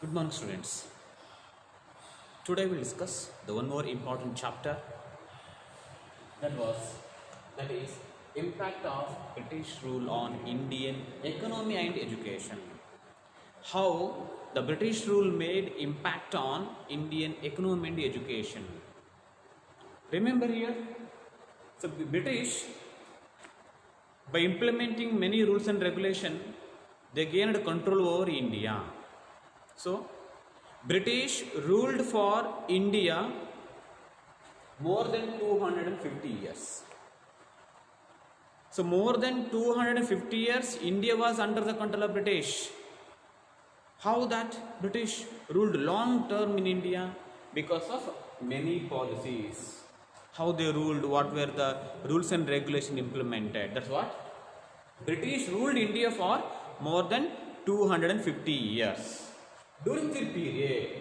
Good morning, students. Today we'll discuss the one more important chapter that was that is impact of British rule on Indian economy and education. How the British rule made impact on Indian economy and education. Remember here, so the British by implementing many rules and regulation, they gained control over India. So British ruled for India more than 250 years. So more than 250 years India was under the control of British. How that British ruled long term in India? Because of many policies. How they ruled, what were the rules and regulation implemented. That's what British ruled India for more than 250 years. During the period,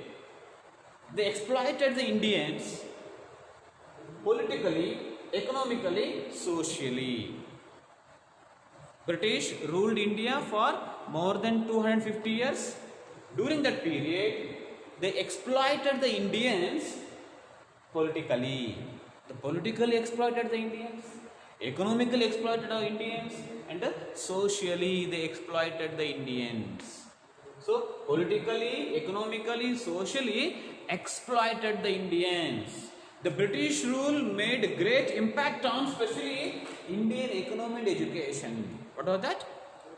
they exploited the Indians politically, economically, socially. British ruled India for more than 250 years. During that period, they exploited the Indians politically. They politically exploited the Indians, economically exploited the Indians, and socially they exploited the Indians. So, politically, economically, socially exploited the Indians. The British rule made great impact on especially Indian economy and education. What was that?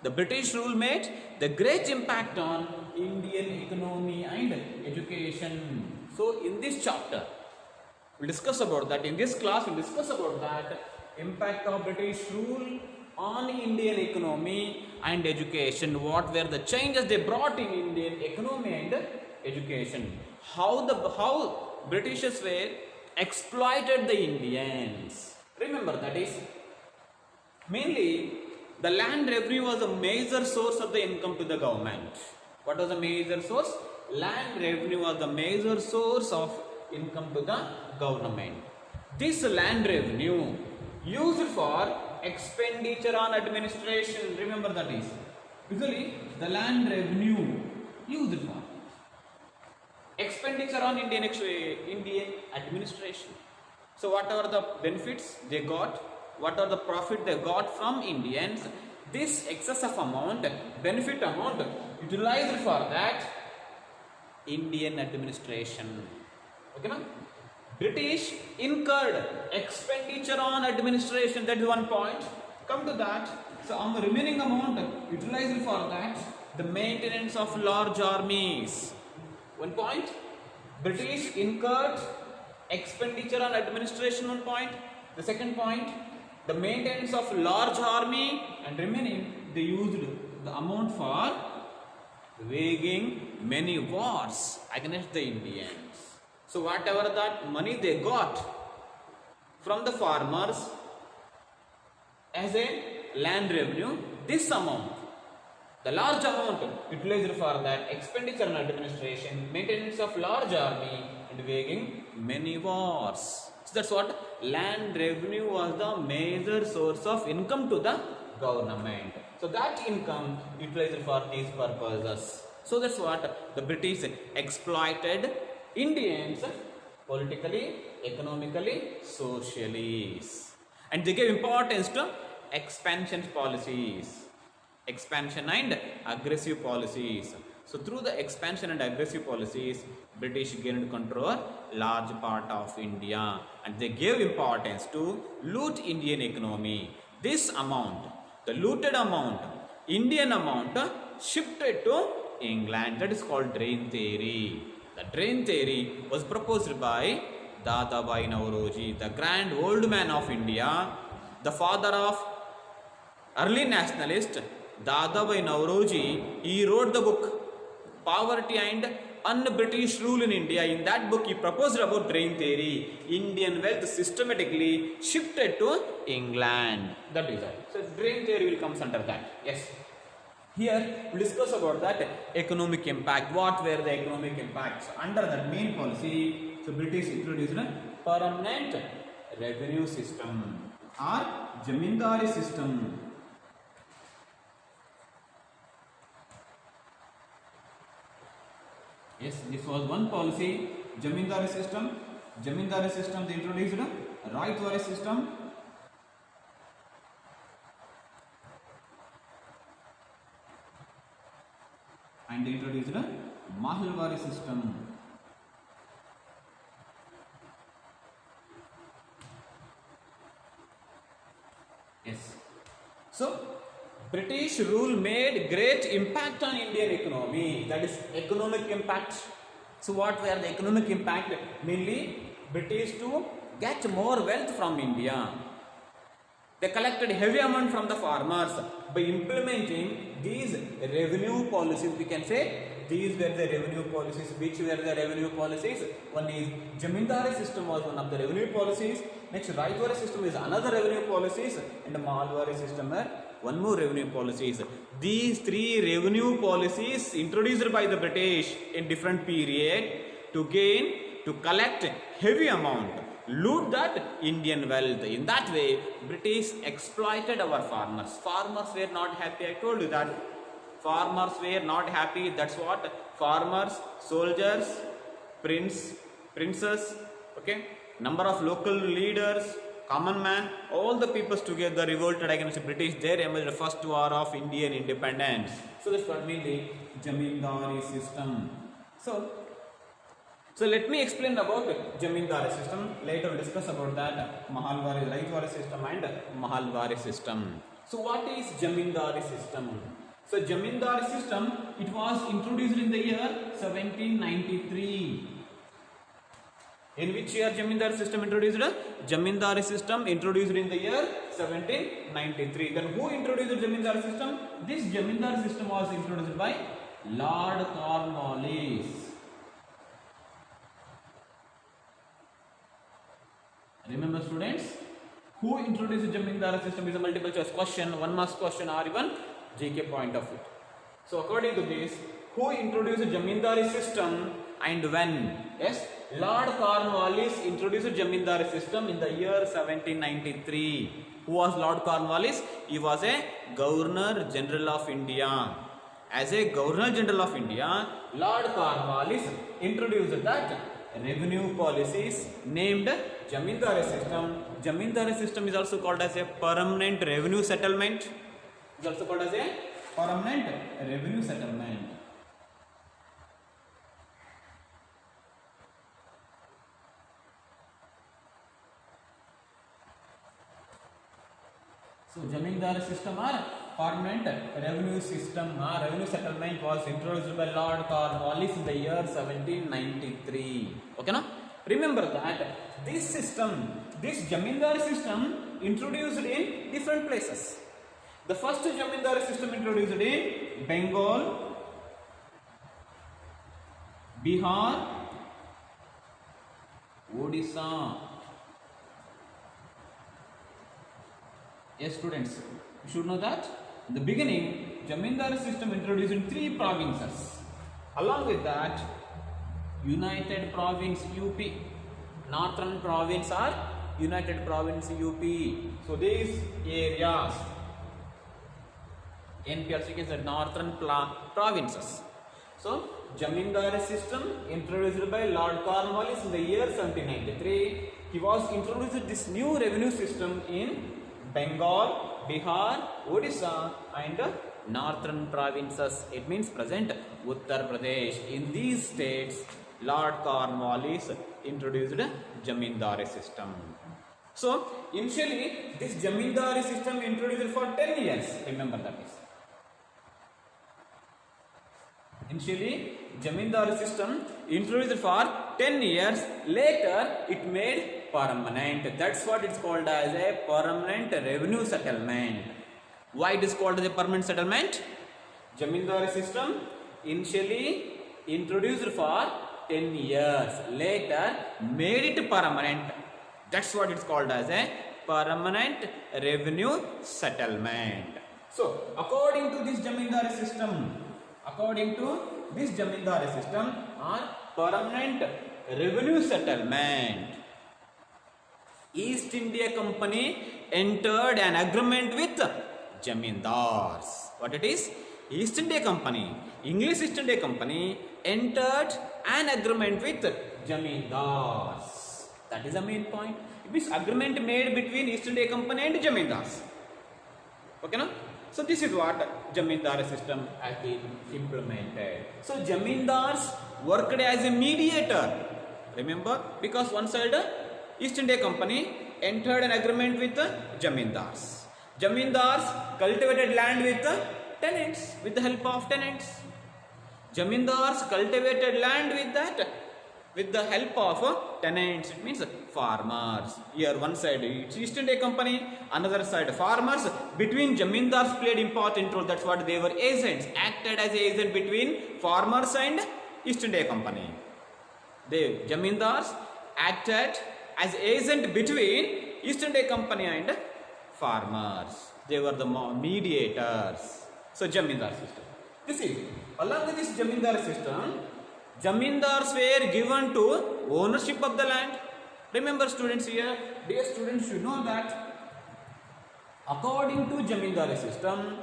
The British rule made the great impact on Indian economy and education. So, in this chapter, we'll discuss about that. In this class, we'll discuss about that impact of British rule on Indian economy and education. What were the changes they brought in Indian economy and education? How Britishers were exploited the Indians. Remember that is mainly the land revenue was a major source of the income to the government. What was the major source? Land revenue was the major source of income to the government. This land revenue used for expenditure on administration. Remember that is usually the land revenue used for expenditure on Indian administration. So whatever the benefits they got, what are the profit they got from Indians, this excess of amount, benefit amount utilized for that Indian administration. Okay, ma'am? British incurred expenditure on administration. That is one point. Come to that. So on the remaining amount utilized for that, the maintenance of large armies. One point. British incurred expenditure on administration. One point. The second point, the maintenance of large army, and remaining they used the amount for waging many wars against the Indians. So whatever that money they got from the farmers as a land revenue, this amount, the large amount utilized for that expenditure on administration, maintenance of large army, and waging many wars. So that's what land revenue was the major source of income to the government. So that income utilized for these purposes. So that's what the British exploited Indians politically, economically, socially. And they gave importance to expansion policies. Expansion and aggressive policies. So through the expansion and aggressive policies, British gained control large part of India, and they gave importance to loot Indian economy. This amount, the looted amount, Indian amount shifted to England. That is called drain theory. The drain theory was proposed by Dadabhai Naoroji, the grand old man of India, the father of early nationalist Dadabhai Naoroji. He wrote the book Poverty and Un-British Rule in India. In that book, he proposed about drain theory. Indian wealth systematically shifted to England. That is it. So drain theory will come under that. Yes. Here we discuss about that economic impact. What were the economic impacts under that main policy? So British introduced a permanent revenue system or zamindari system. Yes, this was one policy. Jamindari system. Jamindari system they introduced. Raitwari system. And they introduced Mahalwari system. Yes. So British rule made great impact on Indian economy. That is economic impact. So what were the economic impact? Mainly British to get more wealth from India. They collected heavy amount from the farmers by implementing these revenue policies. We can say these were the revenue policies. Which were the revenue policies? One is Jamindari system was one of the revenue policies. Next, Raitwari system is another revenue policies, and Mahalwari system are one more revenue policies. These three revenue policies introduced by the British in different period to collect heavy amount, loot that Indian wealth. In that way, British exploited our farmers. Farmers were not happy. I told you that farmers were not happy. That's what farmers, soldiers, princes, okay, number of local leaders, common man, all the peoples together revolted against the British. There emerged the first war of Indian independence. So that's what mainly Jamindari system. So let me explain about Jamindari system. Later we'll discuss about that Mahalwari, Raitwari system and Mahalwari system. So what is Jamindari system? So Jamindari system, it was introduced in the year 1793. In which year Jamindari system introduced? Jamindari system introduced in the year 1793. Then who introduced Jamindari system? This Jamindari system was introduced by Lord Cornwallis. Remember students, who introduced Jamindari system is a multiple choice question, one marks question or even GK point of view. So according to this, who introduced Jamindari system and when? Yes, Lord Cornwallis introduced Jamindari system in the year 1793. Who was Lord Cornwallis? He was a Governor General of India. As a Governor General of India, Lord Cornwallis introduced that revenue policies named Jamindari system. Jamindari system is also called as a permanent revenue settlement. Is also called as a permanent revenue settlement. So Jamindari system or permanent revenue system or revenue settlement was introduced by Lord Cornwallis in the year 1793. Okay, na? Remember that this system, this Jamindari system introduced in different places. The first Jamindari system introduced in Bengal, Bihar, Odisha. Yes, students, you should know that in the beginning, Jamindari system introduced in 3 provinces. Along with that, United Province UP, Northern Province or United Province UP. So these areas, NPRC is the Northern Provinces. So Jamindari system introduced by Lord Cornwallis in the year 1793. He was introduced this new revenue system in Bengal, Bihar, Odisha and Northern Provinces. It means present Uttar Pradesh. In these states, Lord Cornwallis introduced Jamindari system. So initially this Jamindari system introduced for 10 years. Remember that is. Initially Jamindari system introduced for 10 years. Later it made permanent. That's what it's called as a permanent revenue settlement. Why it is called as a permanent settlement? Jamindari system initially introduced for 10 years. Later made it permanent. That's what it's called as a permanent revenue settlement. So according to this Jamindari system, or permanent revenue settlement, East India Company entered an agreement with Jamindars. What it is? East India Company, English East India Company entered an agreement with Jamindars. That is the main point. It means agreement made between East India Company and Jamindars. Okay, no? So this is what Jamindar system has been implemented. So Jamindars worked as a mediator. Remember, because one side East India Company entered an agreement with Jamindars. Jamindars cultivated land with tenants, with the help of tenants. Jamindars cultivated land with the help of tenants. It means farmers. Here one side it's East India Company, another side farmers. Between Jamindars played important role. That's what they were agents, acted as agent between farmers and East India Company. The Jamindars acted as agent between East India Company and farmers. They were the mediators. So Jamindar system. This is along with this Jamindar system. Jamindars were given to ownership of the land. Remember students here, dear students, you know that according to Jamindar system,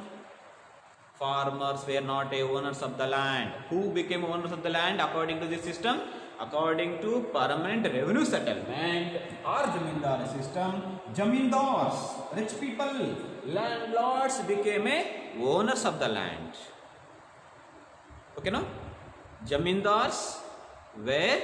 farmers were not a owners of the land. Who became owners of the land according to this system? According to permanent revenue settlement or Jamindar system, Jamindars, rich people, landlords became a owners of the land. Okay, no? Jamindars were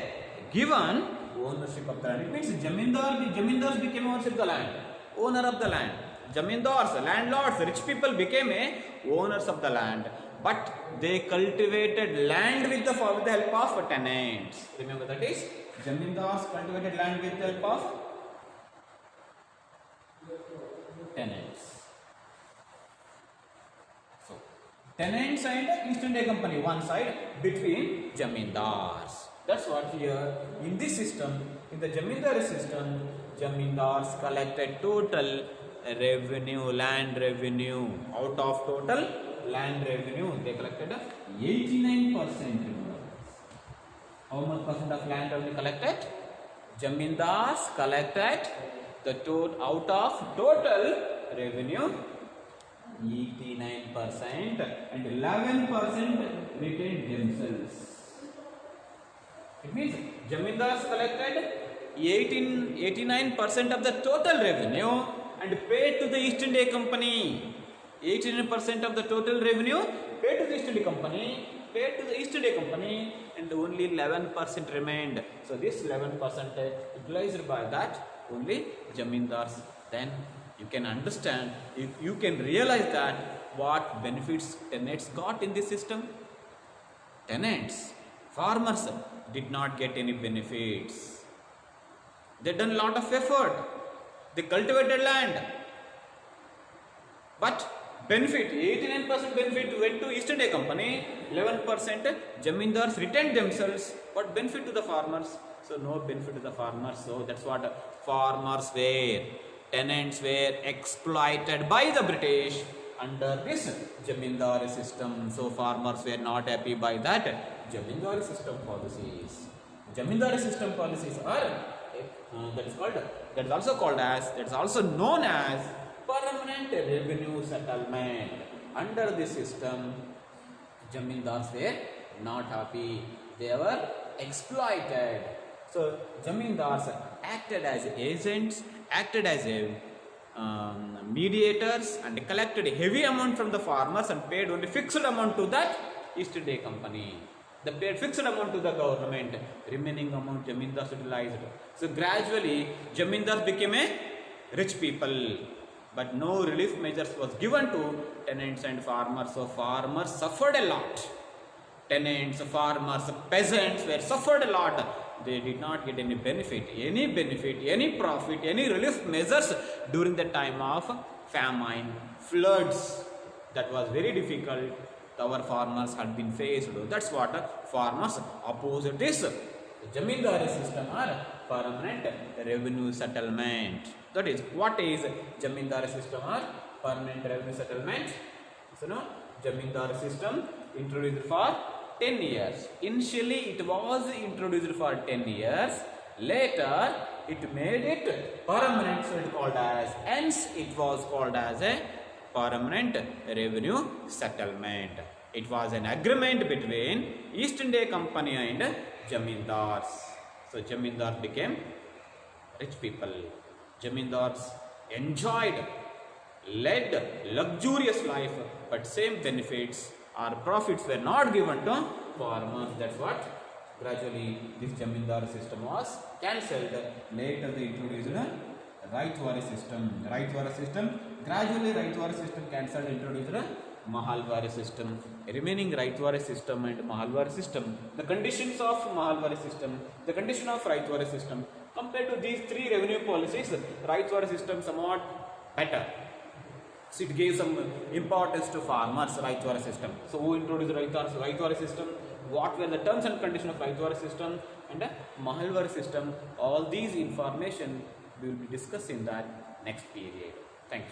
given ownership of the land. It means Jamindars became ownership of the land, owner of the land. Jamindars, landlords, rich people became a owners of the land, but they cultivated land with the help of tenants. Remember that is Jamindars cultivated land with the help of tenants. So tenants and East India Company one side between Jamindars. That's what here in this system, in the Jamindar system, Jamindars collected total revenue, land revenue. Out of total land revenue, they collected 89%. How much percent of land revenue collected? Jamindars collected the out of total revenue 89% and 11% retained themselves. It means Jamindars collected 89% of the total revenue and paid to the East India Company. 89% of the total revenue paid to the East India Company, and only 11% remained. So this 11% utilized by that only Jamindars. Then you can understand, you can realize that what benefits tenants got in this system. Tenants, farmers did not get any benefits. They done a lot of effort. They cultivated land, but benefit, 89% benefit went to East India Company, 11% Jamindars retained themselves. What benefit to the farmers? So no benefit to the farmers. So that's what farmers were. Tenants were exploited by the British under this Jamindar system. So farmers were not happy by that Jamindar system policies. Jamindar system policies are that's also known as permanent revenue settlement. Under this system, Jamindars were not happy. They were exploited. So Jamindars acted as agents, acted as mediators, and collected a heavy amount from the farmers and paid only fixed amount to that East India Company. They paid fixed amount to the government. Remaining amount Jamindars utilized. So gradually Jamindars became a rich people, but no relief measures was given to tenants and farmers. So farmers suffered a lot. Tenants, farmers, peasants were suffered a lot. They did not get any benefit, any profit, any relief measures during the time of famine, floods. That was very difficult. Our farmers had been faced. That's what farmers opposed this Jamindari system or permanent revenue settlement. That is, what is Jamindari system or permanent revenue settlement? So no, Jamindari system introduced for 10 years. Initially it was introduced for 10 years. Later it made it permanent, so it called as, hence it was called as a permanent revenue settlement. It was an agreement between East India Company and Jamindars. So Jamindars became rich people. Jamindars enjoyed, led luxurious life, but same benefits or profits were not given to farmers. That's what gradually this Jamindar system was cancelled. Later they introduced Raitwari system. Raitwari system, gradually Raitwari system cancelled, introduced Mahalwari system. Remaining Raitwari system and Mahalwari system, the conditions of Mahalwari system, the condition of Raitwari system, compared to these three revenue policies, Raitwari system somewhat better. So it gave some importance to farmers, Raitwari system. So who introduced Raitwari system? What were the terms and conditions of Raitwari system and Mahalwari system? All these information we will be discussing in that next period. Thank you.